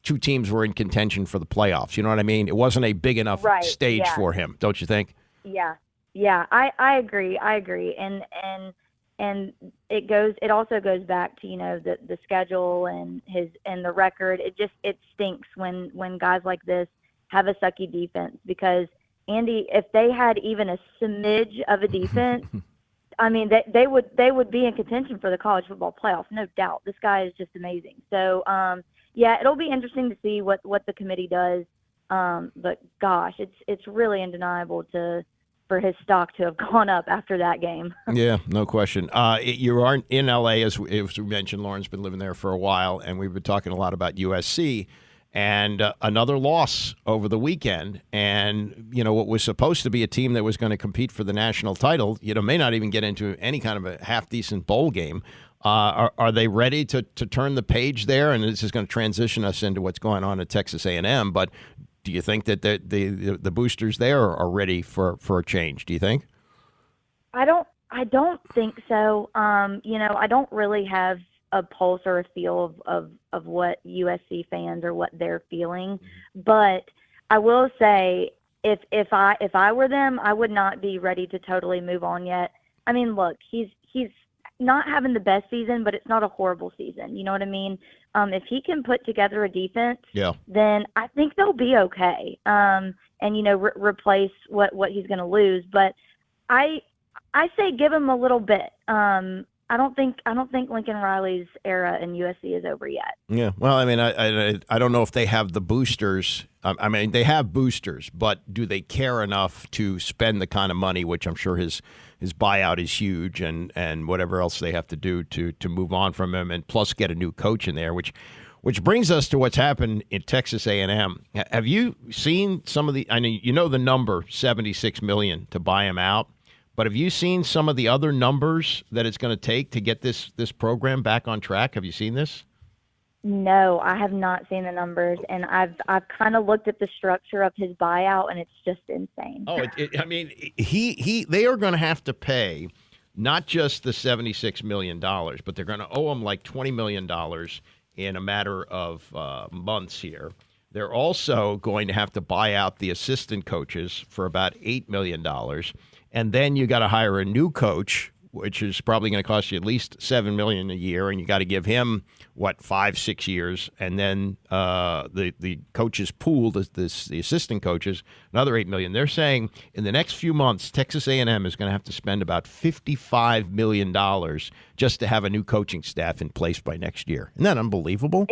two teams were in contention for the playoffs. You know what I mean? It wasn't a big enough stage for him, don't you think? Yeah. I agree. And it also goes back to, the schedule and the record. It stinks when guys like this have a sucky defense, because Andy, if they had even a smidge of a defense, I mean, they would be in contention for the college football playoff, no doubt. This guy is just amazing. So, it'll be interesting to see what the committee does. But gosh, it's really undeniable for his stock to have gone up after that game. Yeah, no question. You aren't in L.A., as we mentioned. Lauren's been living there for a while, and we've been talking a lot about USC. And another loss over the weekend. And, what was supposed to be a team that was going to compete for the national title, may not even get into any kind of a half-decent bowl game. Are they ready to turn the page there? And this is going to transition us into what's going on at Texas A&M. But do you think that the boosters there are ready for a change? Do you think? I don't think so. I don't really have a pulse or a feel of what USC fans or what they're feeling. But I will say, if I were them, I would not be ready to totally move on yet. I mean, look, he's not having the best season, but it's not a horrible season. You know what I mean? If he can put together a defense, then I think they'll be okay. And replace what he's going to lose. But I say give him a little bit. I don't think Lincoln Riley's era in USC is over yet. Yeah, well, I mean, I don't know if they have the boosters. I mean, they have boosters, but do they care enough to spend the kind of money, which I'm sure his buyout is huge, and whatever else they have to do to move on from him, and plus get a new coach in there, which brings us to what's happened in Texas A&M. Have you seen some of the? I mean, the number $76 million to buy him out. But have you seen some of the other numbers that it's going to take to get this program back on track? Have you seen this? No, I have not seen the numbers, and I've kind of looked at the structure of his buyout, and it's just insane. Oh, I mean, they are going to have to pay not just the $76 million, but they're going to owe him like $20 million in a matter of months here. They're also going to have to buy out the assistant coaches for about $8 million. And then you got to hire a new coach, which is probably going to cost you at least $7 million a year, and you got to give him 5-6 years, and then the coaches pool, the assistant coaches, another $8 million. They're saying in the next few months, Texas A&M is going to have to spend about $55 million just to have a new coaching staff in place by next year. Isn't that unbelievable?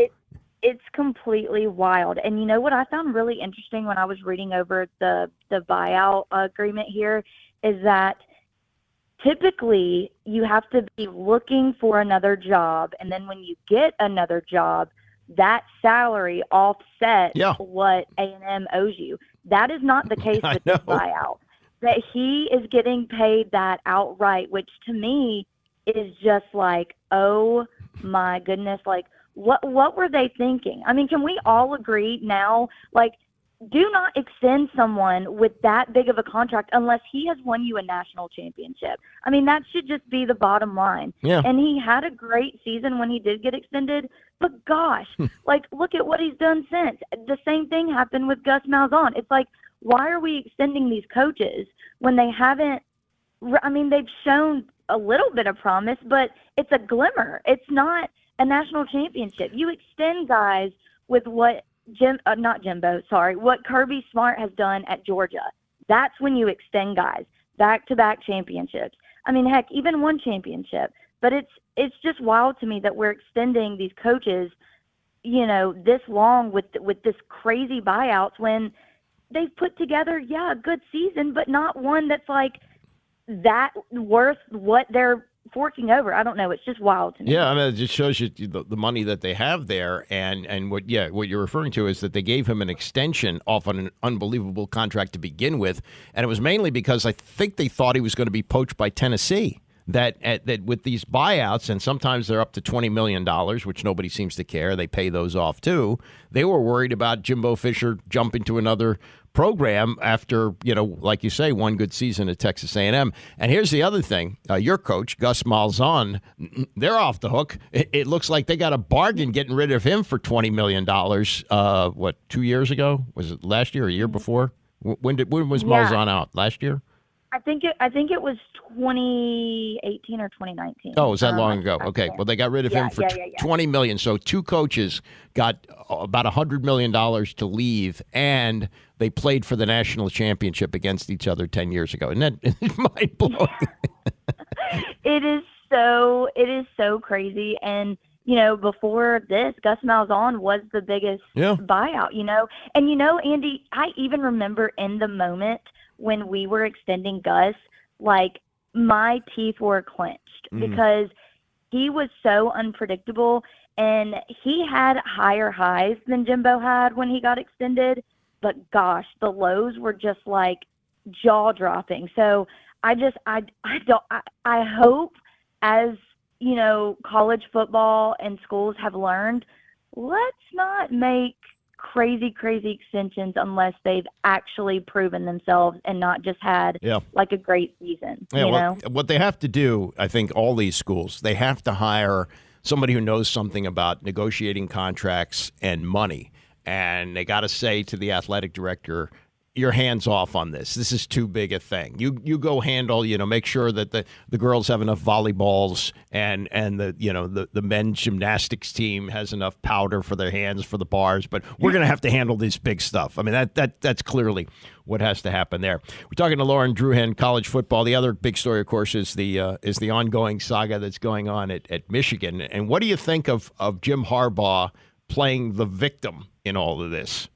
It's completely wild. And you know what I found really interesting when I was reading over the buyout agreement here is that typically you have to be looking for another job, and then when you get another job, that salary offsets what A&M owes you. That is not the case with this buyout. That he is getting paid that outright, which to me is just like, oh my goodness, like what were they thinking? I mean, can we all agree now, like, do not extend someone with that big of a contract unless he has won you a national championship. I mean, that should just be the bottom line. Yeah. And he had a great season when he did get extended, but gosh, like, look at what he's done since. The same thing happened with Gus Malzahn. It's like, why are we extending these coaches when they haven't – I mean, they've shown a little bit of promise, but it's a glimmer. It's not a national championship. You extend guys with what – what Kirby Smart has done at Georgia. That's when you extend guys back-to-back championships. I mean, heck, even one championship. But it's just wild to me that we're extending these coaches, you know, this long with this crazy buyouts when they've put together, a good season, but not one that's like that worth what they're forking over. I don't know. It's just wild to me. Yeah, I mean, it just shows you the money that they have there, and what you're referring to is that they gave him an extension off on an unbelievable contract to begin with, and it was mainly because I think they thought he was going to be poached by Tennessee. That with these buyouts, and sometimes they're up to $20 million, which nobody seems to care. They pay those off too. They were worried about Jimbo Fisher jumping to another program after, like you say, one good season at Texas A&M. And here's the other thing. Your coach, Gus Malzahn, they're off the hook. It looks like they got a bargain getting rid of him for $20 million, 2 years ago? Was it last year or a year before? When was Malzahn out? Last year? I think it was 2018 or 2019. Oh, was that long ago? Okay. Well, they got rid of him for $20 million. So two coaches got about $100 million to leave, and they played for the national championship against each other 10 years ago. And that is mind-blowing. It is so crazy. And, before this, Gus Malzahn was the biggest buyout, And, Andy, I even remember in the moment when we were extending Gus, like, my teeth were clenched because he was so unpredictable, and he had higher highs than Jimbo had when he got extended, but gosh, the lows were just like jaw-dropping. So I hope, as college football and schools have learned, let's not make crazy extensions unless they've actually proven themselves and not just had like a great season. What they have to do, I think, all these schools, they have to hire somebody who knows something about negotiating contracts and money, and they got to say to the athletic director, your hands off on this. This is too big a thing. You go handle, make sure that the girls have enough volleyballs and the men's gymnastics team has enough powder for their hands for the bars, but we're going to have to handle this big stuff. I mean, that's clearly what has to happen there. We're talking to Lauren Druhan, college football. The other big story, of course, is the ongoing saga that's going on at Michigan. And what do you think of Jim Harbaugh playing the victim in all of this?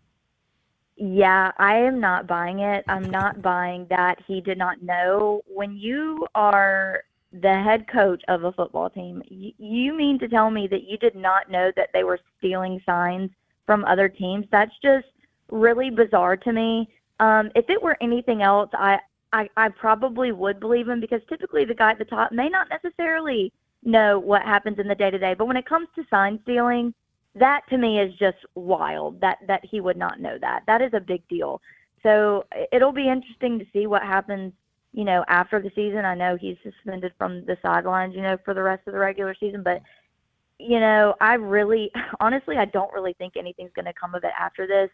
Yeah, I am not buying it. I'm not buying that he did not know. When you are the head coach of a football team, you mean to tell me that you did not know that they were stealing signs from other teams? That's just really bizarre to me. If it were anything else, I probably would believe him, because typically the guy at the top may not necessarily know what happens in the day-to-day. But when it comes to sign stealing, that to me is just wild that he would not know that. That is a big deal. So it'll be interesting to see what happens, after the season. I know he's suspended from the sidelines, for the rest of the regular season. But, honestly, I don't really think anything's going to come of it after this.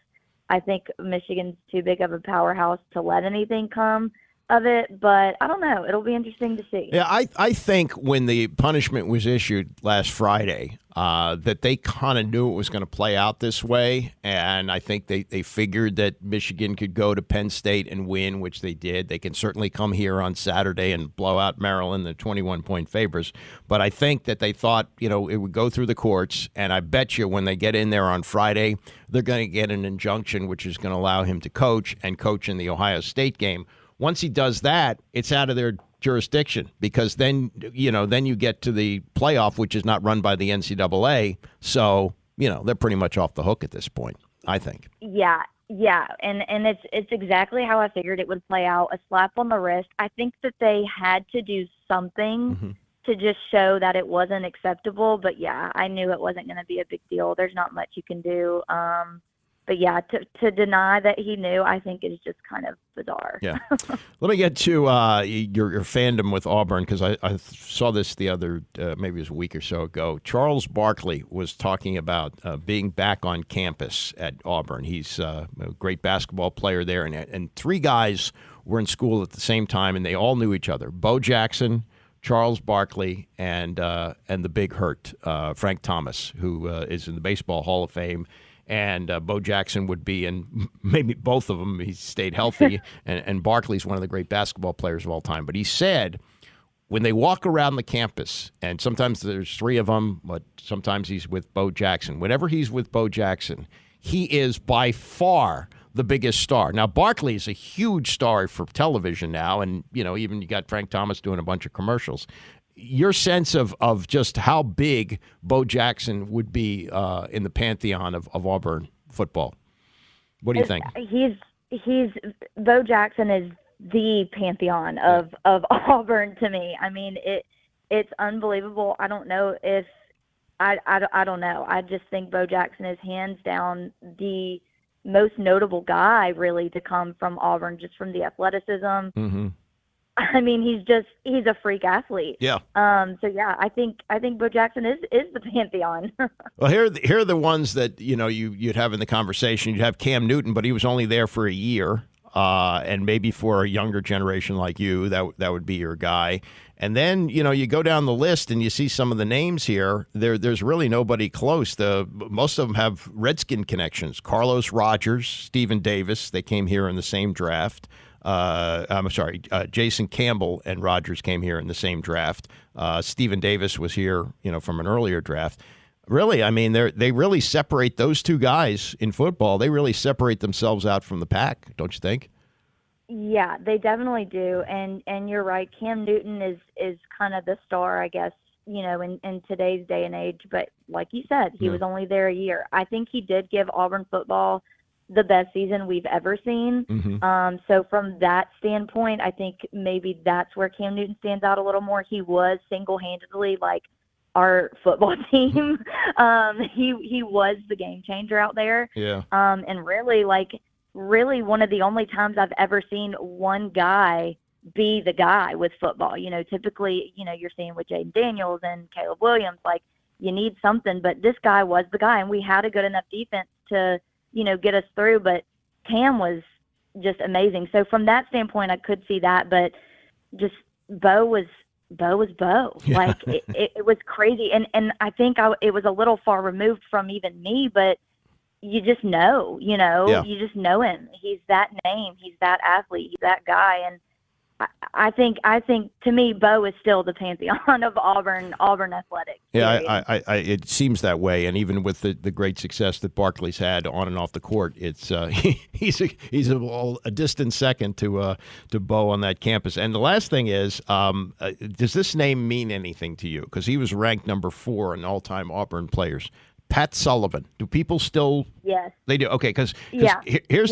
I think Michigan's too big of a powerhouse to let anything come of it, but I don't know. It'll be interesting to see. Yeah, I think when the punishment was issued last Friday, that they kind of knew it was going to play out this way, and I think they figured that Michigan could go to Penn State and win, which they did. They can certainly come here on Saturday and blow out Maryland, the 21-point favorites. But I think that they thought, it would go through the courts, and I bet you when they get in there on Friday, they're going to get an injunction which is going to allow him to coach in the Ohio State game, once he does that, it's out of their jurisdiction, because then you get to the playoff, which is not run by the NCAA. So, they're pretty much off the hook at this point, I think. Yeah. And it's exactly how I figured it would play out. A slap on the wrist. I think that they had to do something to just show that it wasn't acceptable. But yeah, I knew it wasn't going to be a big deal. There's not much you can do. But yeah, to deny that he knew, I think is just kind of bizarre. Yeah. Let me get to your fandom with Auburn, because I saw this the other, maybe it was a week or so ago. Charles Barkley was talking about being back on campus at Auburn. He's a great basketball player there, and three guys were in school at the same time, and they all knew each other. Bo Jackson, Charles Barkley, and the Big Hurt, Frank Thomas, who is in the Baseball Hall of Fame. And Bo Jackson would be in maybe both of them. He stayed healthy. and Barkley's one of the great basketball players of all time. But he said when they walk around the campus, and sometimes there's three of them, but sometimes he's with Bo Jackson. Whenever he's with Bo Jackson, he is by far the biggest star. Now, Barkley is a huge star for television now. And, even you got Frank Thomas doing a bunch of commercials. Your sense of just how big Bo Jackson would be in the pantheon of Auburn football. What do you think? Bo Jackson is the pantheon of Auburn to me. I mean, it's unbelievable. I don't know if I don't know. I just think Bo Jackson is hands down the most notable guy really to come from Auburn, just from the athleticism. Mm-hmm. I mean, he's a freak athlete. Yeah. So yeah, I think Bo Jackson is the pantheon. Well, here are the ones that you'd have in the conversation. You'd have Cam Newton, but he was only there for a year, and maybe for a younger generation like you, that would be your guy. And then you go down the list and you see some of the names here. There's really nobody close. Most of them have Redskin connections. Carlos Rogers, Stephen Davis. They came here in the same draft. Jason Campbell and Rodgers came here in the same draft. Stephen Davis was here, from an earlier draft. Really, I mean, they really separate those two guys in football. They really separate themselves out from the pack, don't you think? Yeah, they definitely do. And you're right. Cam Newton is kind of the star, I guess, in today's day and age. But like you said, he was only there a year. I think he did give Auburn football the best season we've ever seen. Mm-hmm. So from that standpoint, I think maybe that's where Cam Newton stands out a little more. He was single-handedly like our football team. He was the game changer out there. Yeah. And really one of the only times I've ever seen one guy be the guy with football. Typically, you're seeing with Jaden Daniels and Caleb Williams, like you need something, but this guy was the guy, and we had a good enough defense to get us through, but Cam was just amazing. So from that standpoint, I could see that, but just Bo was Bo. Yeah. Like it was crazy. And I think it was a little far removed from even me, but you just know, Yeah. you just know him. He's that name. He's that athlete. He's that guy. And I think to me, Bo is still the pantheon of Auburn athletics. Yeah, I it seems that way, and even with the great success that Barkley's had on and off the court, it's he's a distant second to Bo on that campus. And the last thing is, does this name mean anything to you? Because he was ranked number 4 in all-time Auburn players. Pat Sullivan. Do people still? Yes. They do. Okay, because here's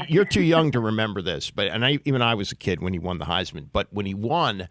you're too young to remember this, but even I was a kid when he won the Heisman. But when he won,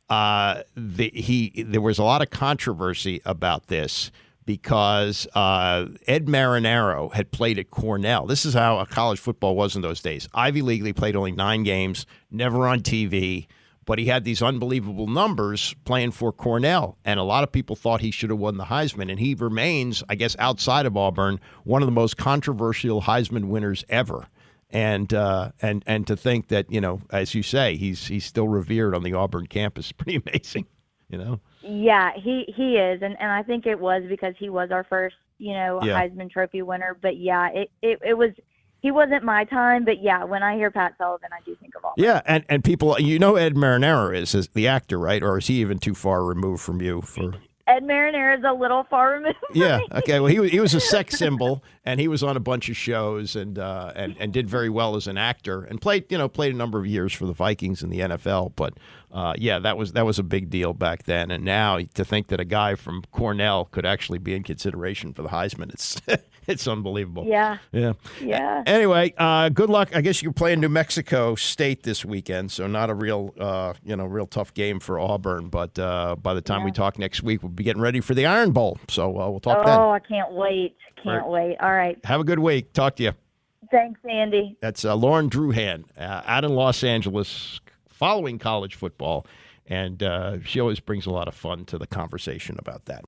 there was a lot of controversy about this because Ed Marinaro had played at Cornell. This is how college football was in those days. Ivy League, they played only 9 games, never on TV. But he had these unbelievable numbers playing for Cornell, and a lot of people thought he should have won the Heisman. And he remains, I guess, outside of Auburn, one of the most controversial Heisman winners ever. And to think that, as you say, he's still revered on the Auburn campus is pretty amazing, Yeah, he is, and I think it was because he was our first, Heisman Trophy winner. But yeah, it was. He wasn't my time, but yeah, when I hear Pat Sullivan, I do think of Auburn. Yeah, and people, Ed Marinaro is the actor, right? Or is he even too far removed from you? Ed Marinera's a little far removed. Yeah. Okay. Well, he was a sex symbol, and he was on a bunch of shows and did very well as an actor, and played a number of years for the Vikings in the NFL. But that was a big deal back then. And now to think that a guy from Cornell could actually be in consideration for the Heisman, it's unbelievable. Yeah. Yeah. Yeah. Anyway, good luck. I guess you're playing New Mexico State this weekend, so not a real tough game for Auburn. But by the time we talk next week, we'll be getting ready for the Iron Bowl. So we'll talk then. Oh, I can't wait. Can't wait. All right. Have a good week. Talk to you. Thanks, Andy. That's Lauren Druhan out in Los Angeles following college football, and she always brings a lot of fun to the conversation about that.